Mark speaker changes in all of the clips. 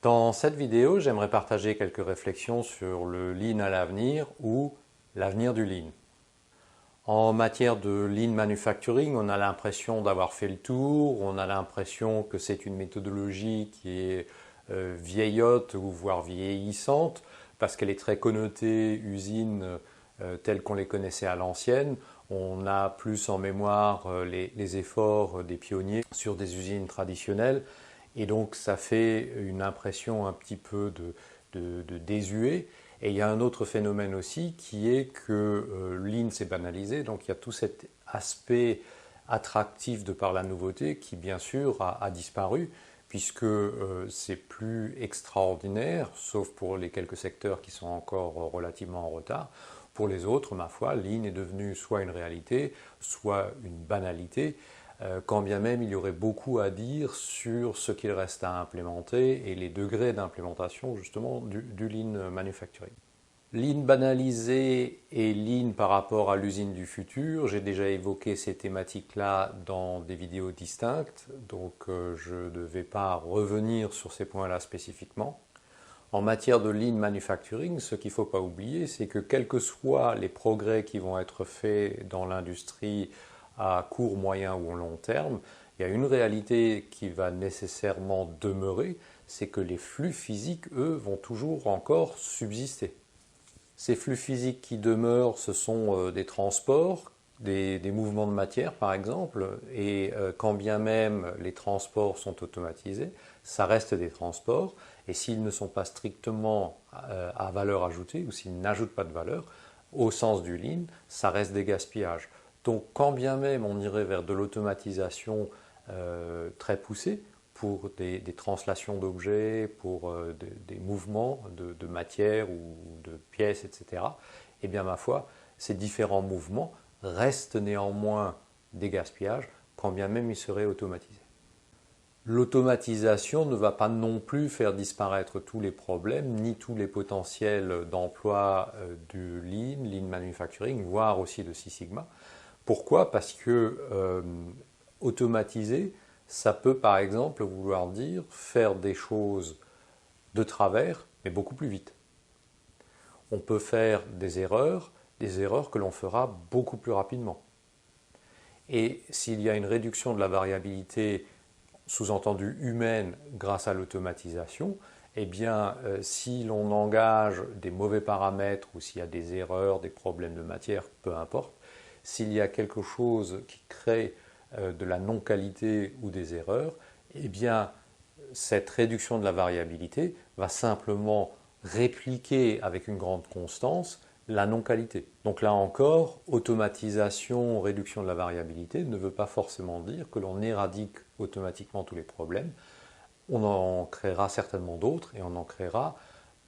Speaker 1: Dans cette vidéo, j'aimerais partager quelques réflexions sur le Lean à l'avenir ou l'avenir du Lean. En matière de Lean Manufacturing, on a l'impression d'avoir fait le tour, on a l'impression que c'est une méthodologie qui est vieillotte ou voire vieillissante parce qu'elle est très connotée usine telles qu'on les connaissait à l'ancienne. On a plus en mémoire les efforts des pionniers sur des usines traditionnelles. Et donc ça fait une impression un petit peu de désuet. Et il y a un autre phénomène aussi qui est que Lean s'est banalisé, donc il y a tout cet aspect attractif de par la nouveauté qui bien sûr a disparu, puisque c'est plus extraordinaire, sauf pour les quelques secteurs qui sont encore relativement en retard. Pour les autres, ma foi, Lean est devenu soit une réalité, soit une banalité, quand bien même il y aurait beaucoup à dire sur ce qu'il reste à implémenter et les degrés d'implémentation justement du Lean Manufacturing. Lean banalisé et Lean par rapport à l'usine du futur, j'ai déjà évoqué ces thématiques-là dans des vidéos distinctes, donc je ne vais pas revenir sur ces points-là spécifiquement. En matière de Lean Manufacturing, ce qu'il ne faut pas oublier, c'est que quels que soient les progrès qui vont être faits dans l'industrie à court, moyen ou long terme, il y a une réalité qui va nécessairement demeurer, c'est que les flux physiques, eux, vont toujours encore subsister. Ces flux physiques qui demeurent, ce sont des transports, des mouvements de matière par exemple, et quand bien même les transports sont automatisés, ça reste des transports, et s'ils ne sont pas strictement à valeur ajoutée, ou s'ils n'ajoutent pas de valeur, au sens du Lean, ça reste des gaspillages. Donc quand bien même on irait vers de l'automatisation très poussée, pour des translations d'objets, pour des mouvements de matière ou de pièces, etc., eh bien ma foi, ces différents mouvements restent néanmoins des gaspillages, quand bien même ils seraient automatisés. L'automatisation ne va pas non plus faire disparaître tous les problèmes, ni tous les potentiels d'emploi du Lean Manufacturing, voire aussi de Six Sigma. Pourquoi? Parce que automatiser, ça peut par exemple vouloir dire faire des choses de travers, mais beaucoup plus vite. On peut faire des erreurs que l'on fera beaucoup plus rapidement. Et s'il y a une réduction de la variabilité, sous-entendue humaine, grâce à l'automatisation, eh bien, si l'on engage des mauvais paramètres ou s'il y a des erreurs, des problèmes de matière, peu importe, s'il y a quelque chose qui crée de la non-qualité ou des erreurs, eh bien, cette réduction de la variabilité va simplement répliquer avec une grande constance la non-qualité. Donc là encore, automatisation, réduction de la variabilité ne veut pas forcément dire que l'on éradique automatiquement tous les problèmes. On en créera certainement d'autres et on en créera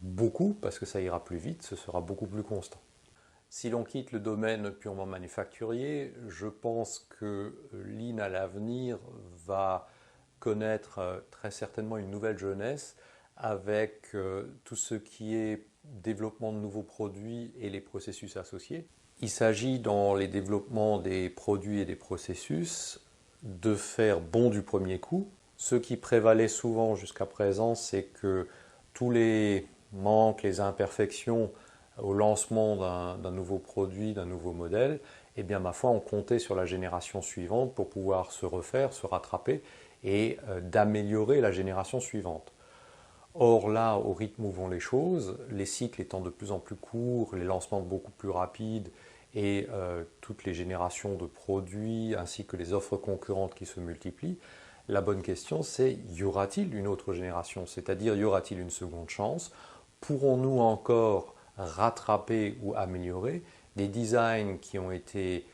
Speaker 1: beaucoup parce que ça ira plus vite, ce sera beaucoup plus constant. Si l'on quitte le domaine purement manufacturier, je pense que Lean à l'avenir va connaître très certainement une nouvelle jeunesse avec tout ce qui est développement de nouveaux produits et les processus associés. Il s'agit dans les développements des produits et des processus de faire bon du premier coup. Ce qui prévalait souvent jusqu'à présent, c'est que tous les manques, les imperfections au lancement d'un nouveau produit, d'un nouveau modèle, eh bien ma foi, on comptait sur la génération suivante pour pouvoir se refaire, se rattraper et d'améliorer la génération suivante. Or là, au rythme où vont les choses, les cycles étant de plus en plus courts, les lancements beaucoup plus rapides et toutes les générations de produits ainsi que les offres concurrentes qui se multiplient, la bonne question c'est, y aura-t-il une autre génération? C'est-à-dire, y aura-t-il une seconde chance? Pourrons-nous encore rattraper ou améliorer des designs qui ont été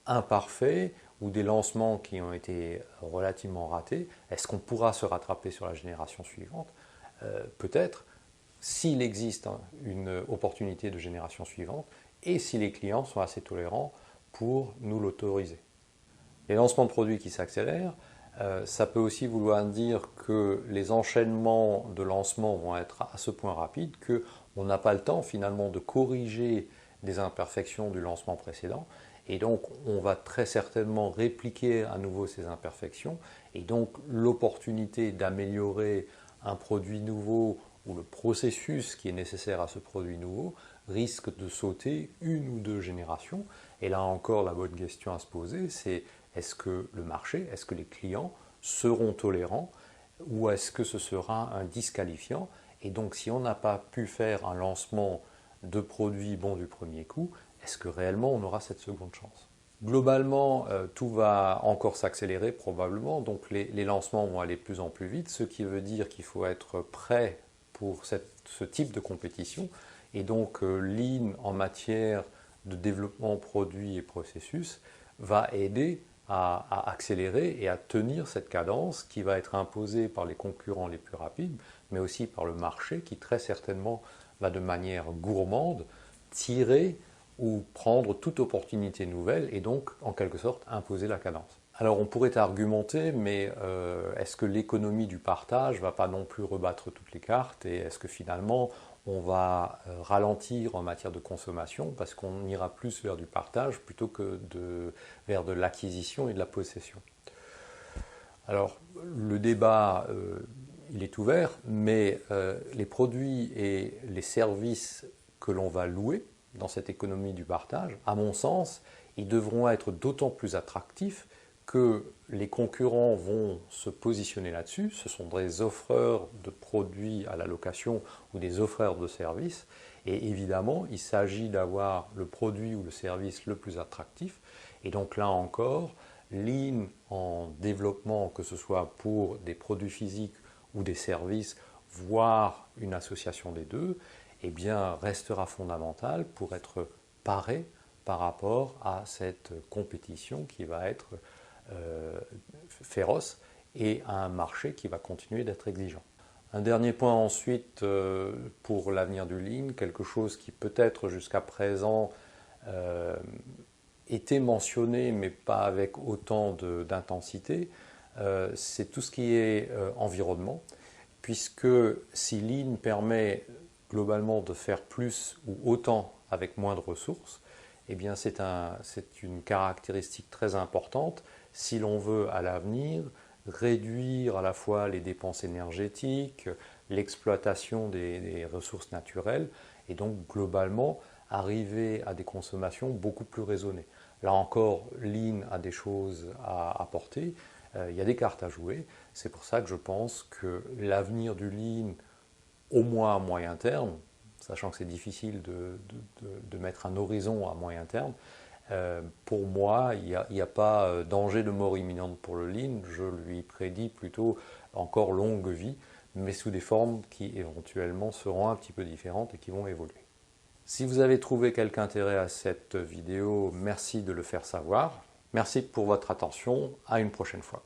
Speaker 1: imparfaits ou des lancements qui ont été relativement ratés? Est-ce qu'on pourra se rattraper sur la génération suivante? Peut-être, s'il existe une opportunité de génération suivante et si les clients sont assez tolérants pour nous l'autoriser. Les lancements de produits qui s'accélèrent, ça peut aussi vouloir dire que les enchaînements de lancement vont être à ce point rapides qu'on n'a pas le temps finalement de corriger des imperfections du lancement précédent et donc on va très certainement répliquer à nouveau ces imperfections et donc l'opportunité d'améliorer un produit nouveau ou le processus qui est nécessaire à ce produit nouveau risque de sauter une ou deux générations. Et là encore, la bonne question à se poser, c'est est-ce que le marché, est-ce que les clients seront tolérants ou est-ce que ce sera un disqualifiant? Et donc, si on n'a pas pu faire un lancement de produits bons du premier coup, est-ce que réellement on aura cette seconde chance? Globalement, tout va encore s'accélérer probablement, donc les lancements vont aller de plus en plus vite, ce qui veut dire qu'il faut être prêt pour ce type de compétition. Et donc, Lean en matière de développement produit et processus va aider à accélérer et à tenir cette cadence qui va être imposée par les concurrents les plus rapides, mais aussi par le marché qui très certainement va de manière gourmande tirer ou prendre toute opportunité nouvelle et donc en quelque sorte imposer la cadence. Alors on pourrait argumenter, mais est-ce que l'économie du partage ne va pas non plus rebattre toutes les cartes et est-ce que finalement on va ralentir en matière de consommation parce qu'on ira plus vers du partage plutôt que vers de l'acquisition et de la possession? Alors le débat, il est ouvert, mais les produits et les services que l'on va louer dans cette économie du partage, à mon sens, ils devront être d'autant plus attractifs que les concurrents vont se positionner là-dessus. Ce sont des offreurs de produits à la location ou des offreurs de services. Et évidemment, il s'agit d'avoir le produit ou le service le plus attractif. Et donc là encore, Lean en développement, que ce soit pour des produits physiques ou des services, voire une association des deux, eh bien, restera fondamental pour être paré par rapport à cette compétition qui va être féroce et à un marché qui va continuer d'être exigeant. Un dernier point ensuite pour l'avenir du Lean, quelque chose qui peut-être jusqu'à présent était mentionné mais pas avec autant d'intensité, c'est tout ce qui est environnement, puisque si Lean permet globalement de faire plus ou autant avec moins de ressources, eh bien c'est une caractéristique très importante si l'on veut à l'avenir réduire à la fois les dépenses énergétiques, l'exploitation des ressources naturelles et donc globalement arriver à des consommations beaucoup plus raisonnées. Là encore, Lean a des choses à apporter, il y a des cartes à jouer. C'est pour ça que je pense que l'avenir du Lean, au moins à moyen terme, sachant que c'est difficile de mettre un horizon à moyen terme, pour moi, il n'y a pas danger de mort imminente pour le Lean. Je lui prédis plutôt encore longue vie, mais sous des formes qui éventuellement seront un petit peu différentes et qui vont évoluer. Si vous avez trouvé quelque intérêt à cette vidéo, merci de le faire savoir. Merci pour votre attention. À une prochaine fois.